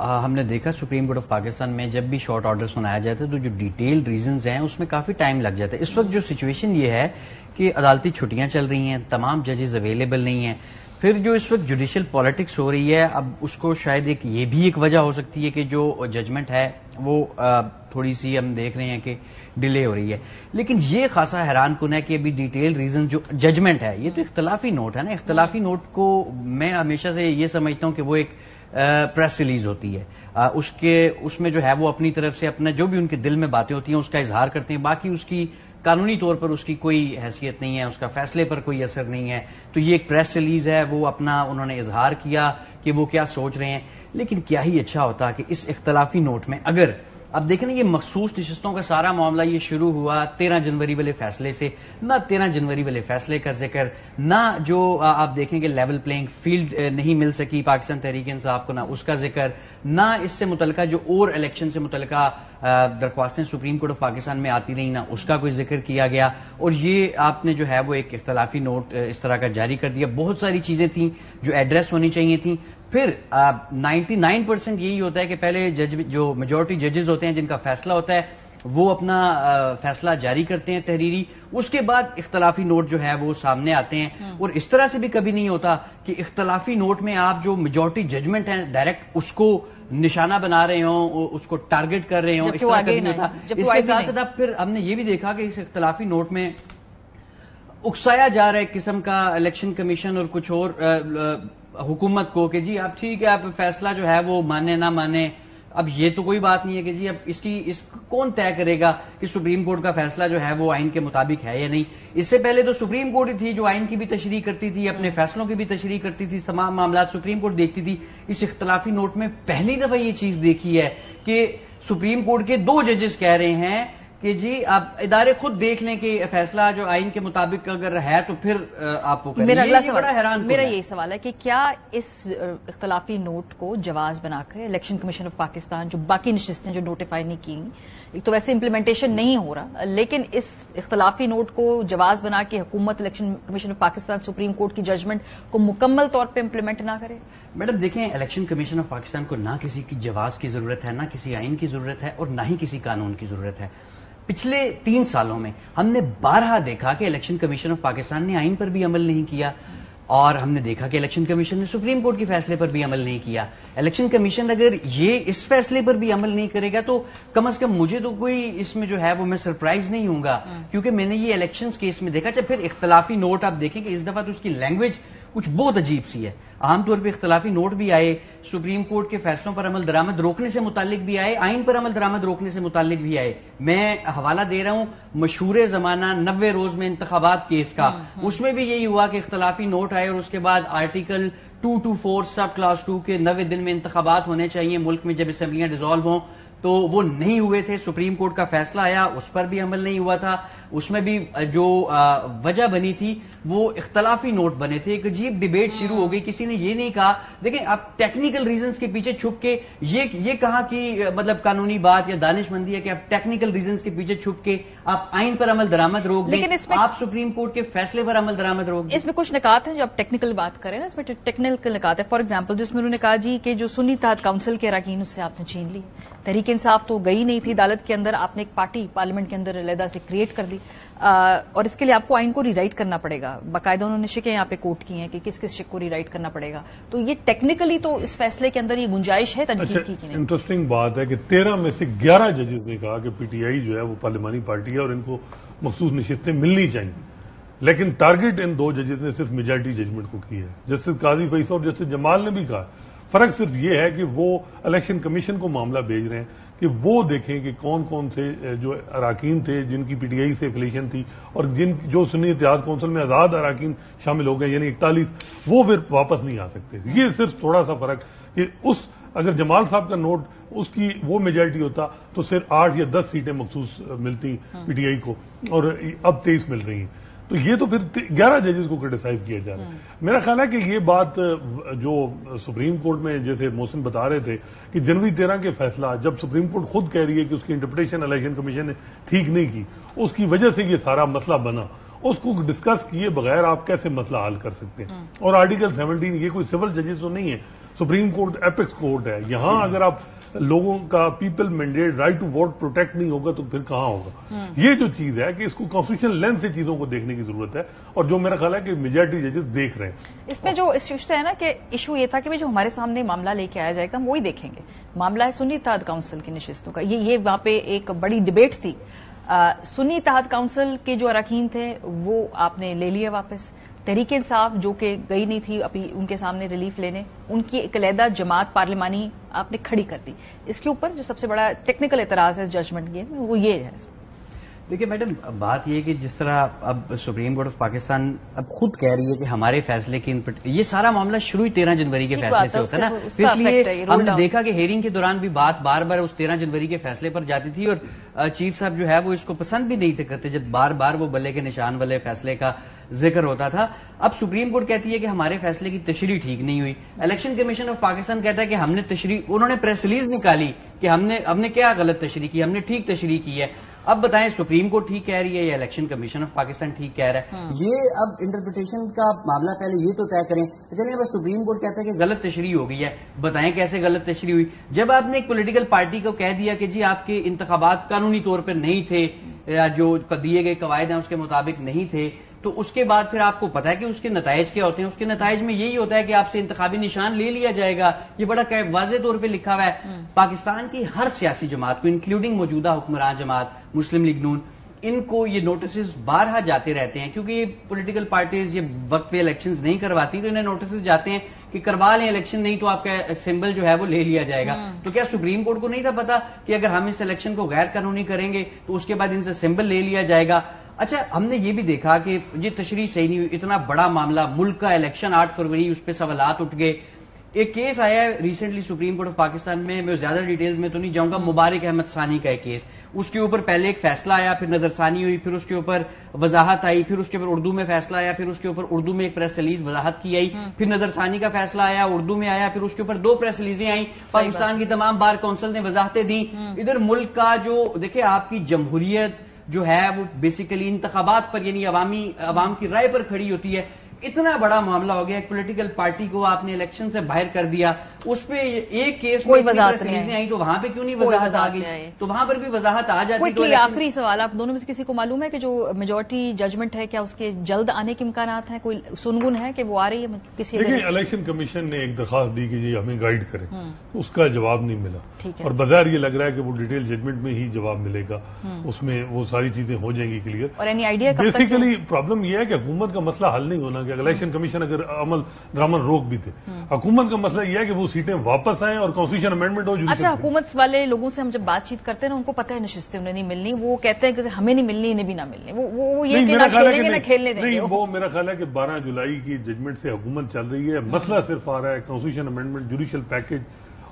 हमने देखा सुप्रीम कोर्ट ऑफ पाकिस्तान में जब भी शॉर्ट ऑर्डर सुनाया जाता है तो जो डिटेल्ड रीजंस हैं उसमें काफी टाइम लग जाता है। इस वक्त जो सिचुएशन ये है कि अदालती छुट्टियां चल रही हैं, तमाम जजेस अवेलेबल नहीं हैं, پھر جو اس وقت جوڈیشل پالیٹکس ہو رہی ہے، اب اس کو شاید یہ بھی ایک وجہ ہو سکتی ہے کہ جو ججمنٹ ہے وہ تھوڑی سی ہم دیکھ رہے ہیں کہ ڈیلے ہو رہی ہے. لیکن یہ خاصا حیران کن ہے کہ ابھی ڈیٹیل ریزن جو ججمنٹ ہے، یہ تو اختلافی نوٹ ہے نا. اختلافی نوٹ کو میں ہمیشہ سے یہ سمجھتا ہوں کہ وہ ایک پریس ریلیز ہوتی ہے. اس میں جو ہے وہ اپنی طرف سے اپنا جو بھی ان کے دل میں باتیں ہوتی ہیں اس کا اظہار کرتے ہیں. باقی اس کی قانونی طور پر اس کی کوئی حیثیت نہیں ہے، اس کا فیصلے پر کوئی اثر نہیں ہے. تو یہ ایک پریس ریلیز ہے، وہ اپنا انہوں نے اظہار کیا کہ وہ کیا سوچ رہے ہیں. لیکن کیا ہی اچھا ہوتا کہ اس اختلافی نوٹ میں اگر اب دیکھیں نا، یہ مخصوص نشستوں کا سارا معاملہ یہ شروع ہوا 13 جنوری والے فیصلے سے. نہ 13 جنوری والے فیصلے کا ذکر، نہ جو آپ دیکھیں کہ لیول پلینگ فیلڈ نہیں مل سکی پاکستان تحریک انصاف کو، نہ اس کا ذکر، نہ اس سے متعلقہ جو اور الیکشن سے متعلقہ درخواستیں سپریم کورٹ آف پاکستان میں آتی رہی، نہ اس کا کوئی ذکر کیا گیا. اور یہ آپ نے جو ہے وہ ایک اختلافی نوٹ اس طرح کا جاری کر دیا. بہت ساری چیزیں تھیں جو ایڈریس ہونی چاہیے تھیں. پھر 99% یہی ہوتا ہے کہ پہلے جو میجورٹی ججز ہوتے ہیں جن کا فیصلہ ہوتا ہے وہ اپنا فیصلہ جاری کرتے ہیں تحریری، اس کے بعد اختلافی نوٹ جو ہے وہ سامنے آتے ہیں. اور اس طرح سے بھی کبھی نہیں ہوتا کہ اختلافی نوٹ میں آپ جو میجورٹی ججمنٹ ہیں ڈائریکٹ اس کو نشانہ بنا رہے ہوں، اس کو ٹارگٹ کر رہے ہوں. اس طرح کبھی نہیں ہوتا. اس کے ساتھ ساتھ پھر ہم نے یہ بھی دیکھا کہ اس اختلافی نوٹ میں اکسایا جا رہا ہے ایک قسم کا الیکشن کمیشن اور کچھ اور حکومت کو کہ جی اب ٹھیک ہے، آپ فیصلہ جو ہے وہ مانے نہ مانے. اب یہ تو کوئی بات نہیں ہے کہ جی اب اس کون طے کرے گا کہ سپریم کورٹ کا فیصلہ جو ہے وہ آئین کے مطابق ہے یا نہیں. اس سے پہلے تو سپریم کورٹ ہی تھی جو آئین کی بھی تشریح کرتی تھی، اپنے فیصلوں کی بھی تشریح کرتی تھی، تمام معاملات سپریم کورٹ دیکھتی تھی. اس اختلافی نوٹ میں پہلی دفعہ یہ چیز دیکھی ہے کہ سپریم کورٹ کے 2 ججز کہہ رہے ہیں کہ جی آپ ادارے خود دیکھ لیں کہ فیصلہ جو آئین کے مطابق اگر ہے تو پھر آپ کو کریں. میرا یہی سوال ہے کہ کیا اس اختلافی نوٹ کو جواز بنا کر الیکشن کمیشن آف پاکستان جو باقی نشستیں جو نوٹیفائی نہیں کی، ایک تو ویسے امپلیمنٹیشن نہیں ہو رہا، لیکن اس اختلافی نوٹ کو جواز بنا کے حکومت election commission of Pakistan supreme court کی ججمنٹ کو مکمل طور پہ امپلیمنٹ نہ کرے؟ میڈم دیکھیں، الیکشن کمیشن آف پاکستان کو نہ کسی کی جواز کی ضرورت ہے، نہ کسی آئین کی ضرورت ہے، اور نہ ہی کسی قانون کی ضرورت ہے. پچھلے 3 سالوں میں ہم نے بارہا دیکھا کہ الیکشن کمیشن آف پاکستان نے آئین پر بھی عمل نہیں کیا، اور ہم نے دیکھا کہ الیکشن کمیشن نے سپریم کورٹ کے فیصلے پر بھی عمل نہیں کیا. الیکشن کمیشن اگر یہ اس فیصلے پر بھی عمل نہیں کرے گا تو کم از کم مجھے تو کوئی اس میں جو ہے وہ میں سرپرائز نہیں ہوں گا، کیونکہ میں نے یہ الیکشنز کیس میں دیکھا. پھر اختلافی نوٹ آپ دیکھیں کہ اس دفعہ تو اس کی لینگویج کچھ بہت عجیب سی ہے. عام طور پہ اختلافی نوٹ بھی آئے، سپریم کورٹ کے فیصلوں پر عمل درآمد روکنے سے متعلق بھی آئے، آئین پر عمل درآمد روکنے سے متعلق بھی آئے. میں حوالہ دے رہا ہوں مشہور زمانہ 90 روز میں انتخابات کیس کا، اس میں بھی یہی ہوا کہ اختلافی نوٹ آئے اور اس کے بعد آرٹیکل 224 سب کلاس 2 کے 90 دن میں انتخابات ہونے چاہیے ملک میں جب اسمبلیاں ڈیزالو ہوں، تو وہ نہیں ہوئے تھے. سپریم کورٹ کا فیصلہ آیا، اس پر بھی عمل نہیں ہوا تھا. اس میں بھی جو وجہ بنی تھی وہ اختلافی نوٹ بنے تھے. ایک عجیب ڈیبیٹ شروع ہو گئی. کسی نے یہ نہیں کہا، دیکھیں آپ ٹیکنیکل ریزنز کے پیچھے چھپ کے یہ کہا کہ مطلب قانونی بات یا دانش مندی ہے کہ آپ ٹیکنیکل ریزنز کے پیچھے چھپ کے آپ آئین پر عمل درآمد روک دیں، آپ سپریم کورٹ کے فیصلے پر عمل درآمد روک دیں. اس میں کچھ نکات ہیں جو آپ ٹیکنیکل بات کریں نا، اس میں ٹیکنیکل نکات ہے. فار ایگزامپل جس میں انہوں نے کہا جی کہ جو سنی اتحاد کونسل کے اراکین اس سے آپ نے چھین لی، تحریک انصاف تو گئی نہیں تھی عدالت کے اندر، آپ نے ایک پارٹی پارلیمنٹ کے اندر علیحدہ سے کریٹ کر دی، اور اس کے لیے آپ کو آئین کو ری رائٹ کرنا پڑے گا. باقاعدہ انہوں نے شکیں یہاں پہ کوٹ کی ہیں کہ کس کس شک کو ری رائٹ کرنا پڑے گا. تو یہ ٹیکنیکلی تو اس فیصلے کے اندر یہ گنجائش ہے تنقید کی نہیں؟ انٹرسٹنگ بات ہے کہ 13 میں سے 11 ججز نے کہا کہ پی ٹی آئی جو ہے وہ پارلیمانی پارٹی ہے اور ان کو مخصوص نشستیں ملنی چاہیے، لیکن ٹارگٹ ان 2 ججز نے صرف میجارٹی ججمنٹ کو کی ہے. جسٹس قاضی فیصل اور جسٹس جمال نے بھی کہا. فرق صرف یہ ہے کہ وہ الیکشن کمیشن کو معاملہ بھیج رہے ہیں کہ وہ دیکھیں کہ کون کون سے جو اراکین تھے جن کی پی ٹی آئی سے افیلیشن تھی اور جو سنی اتحاد کونسل میں آزاد اراکین شامل ہو گئے یعنی 41، وہ پھر واپس نہیں آ سکتے. یہ صرف تھوڑا سا فرق کہ اگر جمال صاحب کا نوٹ اس کی وہ میجارٹی ہوتا تو صرف 8 یا 10 سیٹیں مخصوص ملتی پی ٹی آئی کو، اور اب 23 مل رہی ہیں. تو یہ تو پھر 11 ججز کو کرٹیسائز کیا جا رہا ہے. میرا خیال ہے کہ یہ بات جو سپریم کورٹ میں جیسے محسن بتا رہے تھے کہ جنوری 13 کے فیصلہ جب سپریم کورٹ خود کہہ رہی ہے کہ اس کی انٹرپریٹیشن الیکشن کمیشن نے ٹھیک نہیں کی، اس کی وجہ سے یہ سارا مسئلہ بنا. اس کو ڈسکس کیے بغیر آپ کیسے مسئلہ حل کر سکتے ہیں؟ اور آرٹیکل 17 یہ کوئی سول ججز تو نہیں ہے सुप्रीम कोर्ट एपेक्स कोर्ट है। यहां अगर आप लोगों का people mandate right to vote protect नहीं होगा तो फिर कहां होगा? ये जो चीज है कि इसको कॉन्स्टिट्यूशनल लेंस से चीजों को देखने की जरूरत है, और जो मेरा ख्याल है कि मेजॉरिटी जजेस देख रहे हैं। इसमें जो इश्यू है ना कि इशू ये था कि जो हमारे सामने मामला लेके आया जाएगा हम वही देखेंगे। मामला है सुन्नी इत्तेहाद काउंसिल की नशिस्तों का। ये वहां पे एक बड़ी डिबेट थी। सुन्नी इत्तेहाद काउंसिल के जो अरकान थे वो आपने ले लिए वापस। तहरीक इंसाफ जो कि गई नहीं थी अभी उनके सामने रिलीफ लेने, उनकी एक अलहदा जमात पार्लिमानी आपने खड़ी कर दी। इसके ऊपर जो सबसे बड़ा टेक्निकल एतराज है इस जजमेंट के वो ये है। देखिए मैडम, बात यह है कि जिस तरह अब सुप्रीम कोर्ट ऑफ पाकिस्तान अब खुद कह रही है कि हमारे फैसले की ये सारा मामला शुरू ही 13 जनवरी के फैसले से होता है ना, इसलिए हमने देखा कि हेयरिंग के दौरान भी बात बार बार उस 13 जनवरी के फैसले पर जाती थी, और चीफ साहब जो है वो इसको पसंद भी नहीं थे करते जब बार बार वो बल्ले के निशान वाले फैसले का जिक्र होता था। अब सुप्रीम कोर्ट कहती है कि हमारे फैसले की तशरीह ठीक नहीं हुई। इलेक्शन कमीशन ऑफ पाकिस्तान कहता है कि हमने तशरीह, उन्होंने प्रेस रिलीज निकाली कि हमने क्या गलत तशरीह की, हमने ठीक तशरीह की है। अब बताएं सुप्रीम कोर्ट ठीक कह रही है या इलेक्शन कमीशन ऑफ पाकिस्तान ठीक कह रहा है? ये अब इंटरप्रिटेशन का मामला पहले ये तो तय करें। चलिए बस सुप्रीम कोर्ट कहता है कि गलत तशरीह हो गई है, बताएं कैसे गलत तशरीह हुई। जब आपने एक पॉलिटिकल पार्टी को कह दिया कि जी आपके इंतखाबात कानूनी तौर पर नहीं थे या जो दिए गए कवायद हैं उसके मुताबिक नहीं थे, तो उसके बाद फिर आपको पता है कि उसके नताइज क्या होते हैं। उसके नताइज में यही होता है कि आपसे इंतखाबी निशान ले लिया जाएगा। ये बड़ा वाज़ेह तौर पे लिखा हुआ है। पाकिस्तान की हर सियासी जमात को, इंक्लूडिंग मौजूदा हुक्मरान जमात मुस्लिम लीग नून, इनको ये नोटिस बारहा जाते रहते हैं, क्योंकि ये पॉलिटिकल पार्टीज ये वक्त पे इलेक्शंस नहीं करवाती, तो इन्हें नोटिस जाते हैं कि करवा लें इलेक्शन, नहीं तो आपका सिंबल जो है वो ले लिया जाएगा। तो क्या सुप्रीम कोर्ट को नहीं था पता कि अगर हम इस इलेक्शन को गैर कानूनी करेंगे तो उसके बाद इनसे सिंबल ले लिया जाएगा? अच्छा, हमने ये भी देखा कि ये तशरीह सही नहीं हुई। इतना बड़ा मामला, मुल्क का इलेक्शन 8 फरवरी, उस पर सवालात उठ गए। एक केस आया है recently supreme court of Pakistan में, मैं ज्यादा डिटेल्स में तो नहीं जाऊंगा, मुबारक अहमद सानी का एक केस। उसके ऊपर पहले एक फैसला आया, फिर नजरसानी हुई, फिर उसके ऊपर वजाहत आई, फिर उसके ऊपर उर्दू में फैसला आया, फिर उसके ऊपर उर्दू में एक प्रेस रिलीज वजाहत की आई, फिर नजरसानी का फैसला आया, उर्दू में आया, फिर उसके ऊपर 2 प्रेस रिलीजें आई। पाकिस्तान की तमाम बार काउंसिल ने वजाहतें दी। इधर मुल्क का जो देखिये आपकी जमहूरियत जो है वो बेसिकली इंतखाबात पर यानी अवाम की राय पर खड़ी होती है। इतना बड़ा मामला हो गया, एक पॉलिटिकल पार्टी को आपने इलेक्शन से बाहर कर दिया, उस पे एक केस में वजाहत नहीं आई, तो वहां पे क्यों नहीं वजाहत आ गई? तो वहां पर भी वजाहत आ जाती। तो आखिरी सवाल, आप दोनों में से किसी को मालूम है कि जो मेजोरिटी जजमेंट है क्या उसके जल्द आने के इम्कानात हैं? कोई सुनगुन है कि वो आ रही है किसी? देखिए, इलेक्शन कमीशन ने एक दरखास्त दी कि हमें गाइड करें, उसका जवाब नहीं मिला, और बाजार ये लग रहा है कि वो डिटेल जजमेंट में ही जवाब मिलेगा, उसमें वो सारी चीजें हो जाएंगी क्लियर। और एनी आइडिया? बेसिकली प्रॉब्लम यह है कि हुकूमत का मसला हल नहीं होना कि इलेक्शन कमीशन अगर अमल दरामद रोक भी थे, हुकूमत का मसला यह है कि वो सीटें वापस आए और कॉन्स्टिट्यूशन अमेंडमेंट हो। अच्छा, हुकूमत वाले लोगों से हम जब बातचीत करते हैं ना, उनको पता है नशिस्तें उन्हें नहीं मिलनी, वो कहते हैं कि हमें नहीं मिलनी, इन्हें भी ना मिलनी, वो ये कि ना खेलेंगे ना खेलने देंगे। वो मेरा ख्याल है कि 12 जुलाई की जजमेंट से हुकूमत चल रही है। मसला सिर्फ आ रहा है कॉन्स्टिट्यूशन अमेंडमेंट, जुडिशियल पैकेज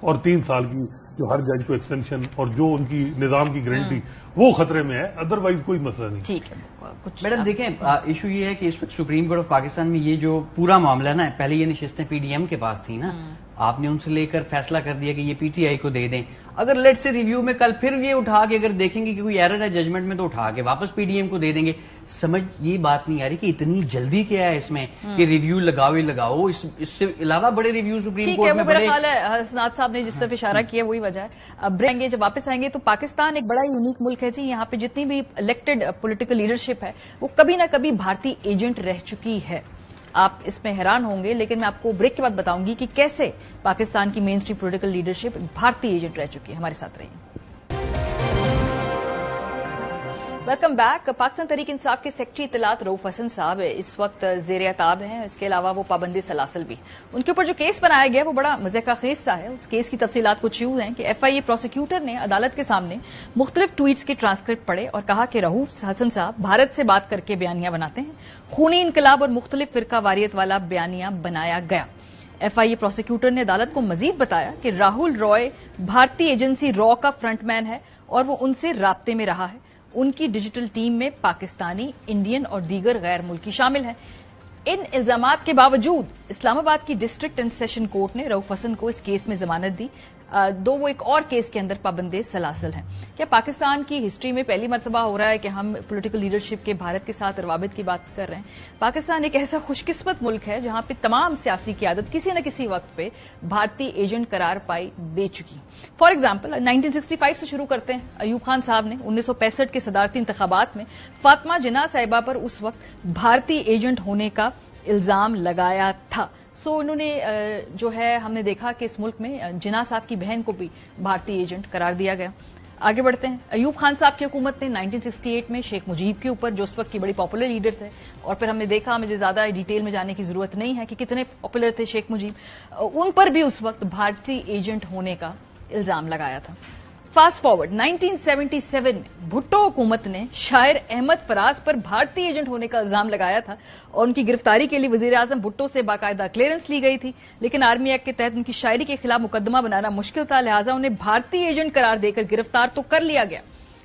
और 3 साल की जो हर जज को एक्सटेंशन और जो उनकी निजाम की गारंटी, वो खतरे में है, अदरवाइज कोई मसला नहीं। ठीक है, कुछ मैडम देखें, इशू ये है कि इस वक्त सुप्रीम कोर्ट ऑफ पाकिस्तान में ये जो पूरा मामला ना, पहले ये नशिस्तें पीडीएम के पास थी ना, आपने उनसे लेकर फैसला कर दिया कि ये पीटीआई को दे दें। अगर लेट से रिव्यू में कल फिर ये उठा के अगर देखेंगे कि कोई एरर है जजमेंट में, तो उठा के वापस पीडीएम को दे देंगे। समझ ये बात नहीं आ रही कि इतनी जल्दी क्या है इसमें कि रिव्यू लगाओ ही लगाओ, इससे अलावा बड़े रिव्यू सुप्रीम कोर्ट में मेरा ख्याल है हसनात साहब ने जिस तरफ इशारा किया वही वजह है। अब रहेंगे, जब वापस आएंगे तो पाकिस्तान एक बड़ा यूनिक मुल्क है जी। यहाँ पे जितनी भी इलेक्टेड पॉलिटिकल लीडरशिप है वो कभी ना कभी भारतीय एजेंट रह चुकी है। आप इसमें हैरान होंगे, लेकिन मैं आपको ब्रेक के बाद बताऊंगी कि कैसे पाकिस्तान की मेन स्ट्रीम पॉलिटिकल लीडरशिप भारतीय एजेंट रह चुकी है। हमारे साथ रहिए। Welcome back. पाकिस्तान तहरीक इंसाफ के सेक्रेटरी इत्तलात रऊफ हसन साहब इस वक्त जेर अताब हैं। इसके अलावा वो पाबंदी सलासल भी। उनके ऊपर जो केस बनाया गया वो बड़ा मजे का खेज सा है। उस केस की तफसीलात कुछ यूं हैं कि एफआईए प्रोसिक्यूटर ने अदालत के सामने मुख्तलिफ ट्वीट्स के ट्रांसक्रिप्ट पढ़े और कहा कि रऊफ हसन साहब भारत से बात करके बयानियां बनाते हैं, खूनी इनकलाब और मुख्तलिफ फिरका वारियत वाला बयानियां बनाया गया। एफआईए प्रोसिक्यूटर ने अदालत को मजीद बताया कि राहुल रॉय भारतीय एजेंसी रॉ का फ्रंटमैन है और वो उनसे राब्ते में रहा है। उनकी डिजिटल टीम में पाकिस्तानी, इंडियन और दीगर गैर मुल्की शामिल हैं। इन इल्जामात के बावजूद इस्लामाबाद की डिस्ट्रिक्ट एंड सेशन कोर्ट ने रऊफ हसन को इस केस में जमानत दी। दो वो एक और केस के अंदर पाबंदे सलासल हैं। क्या पाकिस्तान की हिस्ट्री में पहली मरतबा हो रहा है कि हम पॉलिटिकल लीडरशिप के भारत के साथ रवाबित की बात कर रहे हैं? पाकिस्तान एक ऐसा खुशकिस्मत मुल्क है जहां पे तमाम सियासी क़यादत किसी न किसी वक्त पे भारतीय एजेंट करार पाई दे चुकी। फॉर एग्जाम्पल 1965 से शुरू करते हैं। अयूब खान साहब ने 1965 के सदारती इंतखाबात में फातिमा जिन्ना साहिबा पर उस वक्त भारतीय एजेंट होने का इल्जाम लगाया था। सो उन्होंने जो है हमने देखा कि इस मुल्क में जिन्ना साहब की बहन को भी भारतीय एजेंट करार दिया गया। आगे बढ़ते हैं। अयूब खान साहब की हुकूमत ने 1968 में शेख मुजीब के ऊपर, जो उस वक्त की बड़ी पॉपुलर लीडर थे, और फिर हमने देखा, मुझे ज्यादा डिटेल में जाने की जरूरत नहीं है कि कितने पॉपुलर थे शेख मुजीब, उन पर भी उस वक्त भारतीय एजेंट होने का इल्जाम लगाया था। फास्ट फॉरवर्ड 1977 भुट्टो हुकूमत ने शायर अहमद फराज पर भारतीय एजेंट होने का इल्जाम लगाया था और उनकी गिरफ्तारी के लिए वजीर आजम भुट्टो से बाकायदा क्लियरेंस ली गई थी, लेकिन आर्मी एक्ट के तहत उनकी शायरी के खिलाफ मुकदमा बनाना मुश्किल था, लिहाजा उन्हें भारतीय एजेंट करार देकर गिरफ्तार तो कर लिया गया,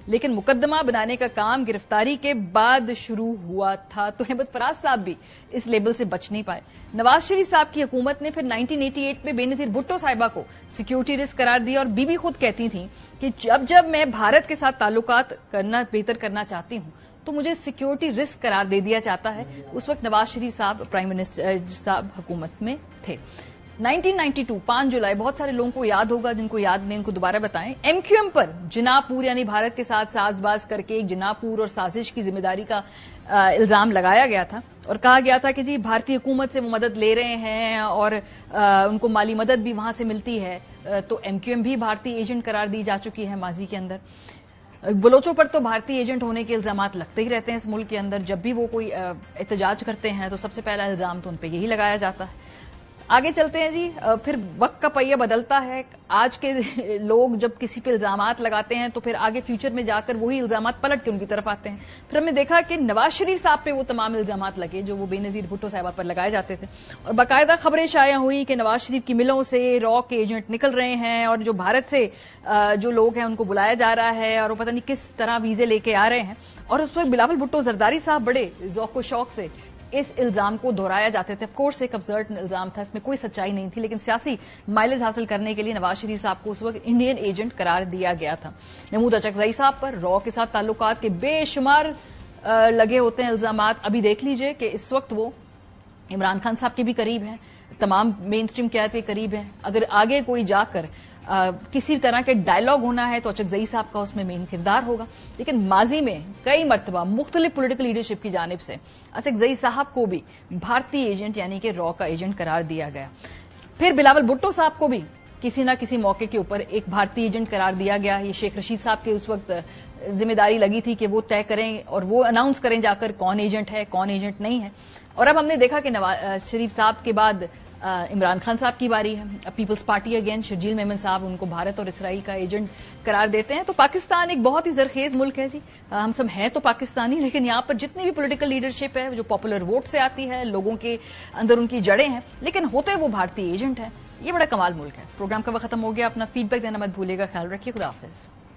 लेकिन मुकदमा बनाने का काम गिरफ्तारी के बाद शुरू हुआ था। तो अहमद फराज साहब भी इस लेबल से बच नहीं पाए। नवाज शरीफ साहब की हुकूमत ने फिर 1988 में बेनजीर भुट्टो साहिबा को सिक्योरिटी रिस्क करार दिया और बीबी खुद कहती थी कि जब मैं भारत के साथ ताल्लुकात करना बेहतर करना चाहती हूं तो मुझे सिक्योरिटी रिस्क करार दे दिया जाता है। उस वक्त नवाज शरीफ साहब प्राइम मिनिस्टर साहब हुकूमत में थे। 1992 5 जुलाई, बहुत सारे लोगों को याद होगा, जिनको याद नहीं उनको दोबारा बताएं। एमक्यूएम पर जिनापुर यानी भारत के साथ साजबाज करके एक जिनापुर और साजिश की जिम्मेदारी का इल्जाम लगाया गया था और कहा गया था कि जी भारतीय हुकूमत से वो मदद ले रहे हैं और उनको माली मदद भी वहां से मिलती है। तो एमक्यूएम भी भारतीय एजेंट करार दी जा चुकी है माजी के अंदर। बलोचों पर तो भारतीय एजेंट होने के इल्जामात लगते ही रहते हैं इस मुल्क के अंदर। जब भी वो कोई एहतजाज करते हैं तो सबसे पहला इल्जाम तो उन पर यही लगाया जाता है। आगे चलते हैं जी। फिर वक्त का पहिया बदलता है। आज के लोग जब किसी पे इल्जामात लगाते हैं तो फिर आगे फ्यूचर में जाकर वही इल्जामात पलट के उनकी तरफ आते हैं। फिर हमने देखा कि नवाज शरीफ साहब पे वो तमाम इल्जामात लगे जो वो बेनजीर भुट्टो साहिबा पर लगाए जाते थे और बाकायदा खबरें शाया हुई कि नवाज शरीफ की मिलों से रॉ के एजेंट निकल रहे हैं और जो भारत से जो लोग हैं उनको बुलाया जा रहा है और वो पता नहीं किस तरह वीजे लेके आ रहे हैं। और उस वक्त बिलावल भुट्टो जरदारी साहब बड़े ज़ौक़ व शौक से इस इल्जाम को दोहराया जाते थे। ऑफकोर्स एक अब्सर्ड इल्जाम था, इसमें कोई सच्चाई नहीं थी, लेकिन सियासी माइलेज हासिल करने के लिए नवाज शरीफ साहब को उस वक्त इंडियन एजेंट करार दिया गया था। महमूद अचकजई साहब पर रॉ के साथ ताल्लुकात के बेशुमार लगे होते हैं इल्जामात। अभी देख लीजिए कि इस वक्त वो इमरान खान साहब के भी करीब हैं, तमाम मेन स्ट्रीम क़यादत के करीब हैं। अगर आगे कोई जाकर किसी तरह के डायलॉग होना है तो अचकजई साहब का उसमें मेन किरदार होगा। लेकिन माजी में कई मरतबा मुख्तलिफ पोलिटिकल लीडरशिप की जानिब से अचकजई साहब को भी भारतीय एजेंट यानी कि रॉ का एजेंट करार दिया गया। फिर बिलावल भुट्टो साहब को भी किसी न किसी मौके के ऊपर एक भारतीय एजेंट करार दिया गया। ये शेख रशीद साहब के उस वक्त जिम्मेदारी लगी थी कि वो तय करें और वो अनाउंस करें जाकर कौन एजेंट है कौन एजेंट नहीं है। और अब हमने देखा कि नवाज शरीफ साहब के बाद इमरान खान साहब की बारी है। Peoples Party again Sharjeel Memon साहब उनको भारत और इसराइल का एजेंट करार देते हैं। तो पाकिस्तान एक बहुत ही जरखेज मुल्क है जी। हम सब हैं तो पाकिस्तानी, लेकिन यहाँ पर जितनी भी पॉलिटिकल लीडरशिप है जो पॉपुलर वोट से आती है, लोगों के अंदर उनकी जड़ें हैं, लेकिन होते वो भारतीय एजेंट है। ये बड़ा कमाल मुल्क है। प्रोग्राम का वक्त खत्म हो गया। अपना फीडबैक देना मत भूलिएगा। ख्याल रखिए। खुदा हाफिज।